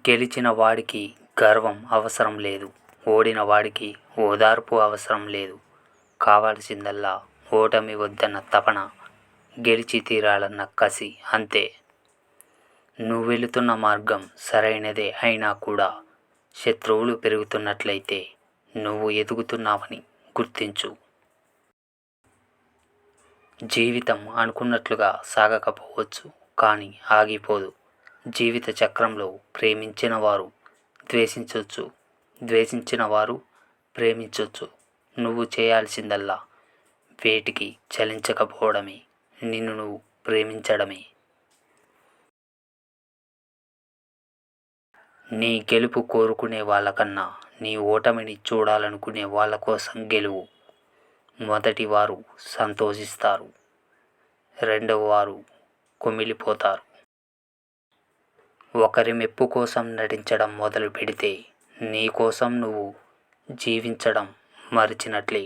గెలిచిన వాడికి గర్వం అవసరం లేదు, ఓడిన వాడికి ఓదార్పు అవసరం లేదు. కావాల్సిందల్లా ఓటమి వద్దన్న తపన, గెలిచి తీరాలన్న కసి అంతే. నువ్వు వెళుతున్న మార్గం సరైనదే అయినా కూడా శత్రువులు పెరుగుతున్నట్లయితే నువ్వు ఎదుగుతున్నావని గుర్తించు. జీవితం అనుకున్నట్లుగా సాగకపోవచ్చు, కానీ ఆగిపోదు. జీవిత చక్రంలో ప్రేమించిన వారు ద్వేషించవచ్చు, ద్వేషించిన వారు ప్రేమించవచ్చు. నువ్వు చేయాల్సిందల్లా వేటికి చలించకపోవడమే, నిన్ను నువ్వు ప్రేమించడమే. నీ గెలుపు కోరుకునే వాళ్ళకన్నా నీ ఓటమిని చూడాలనుకునే వాళ్ళ కోసం గెలువు. మొదటి వారు సంతోషిస్తారు, రెండవ వారు కుమిలిపోతారు. ఒకరి మెప్పు కోసం నటించడం మొదలు పెడితే నీ కోసం నువ్వు జీవించడం మరిచినట్లే.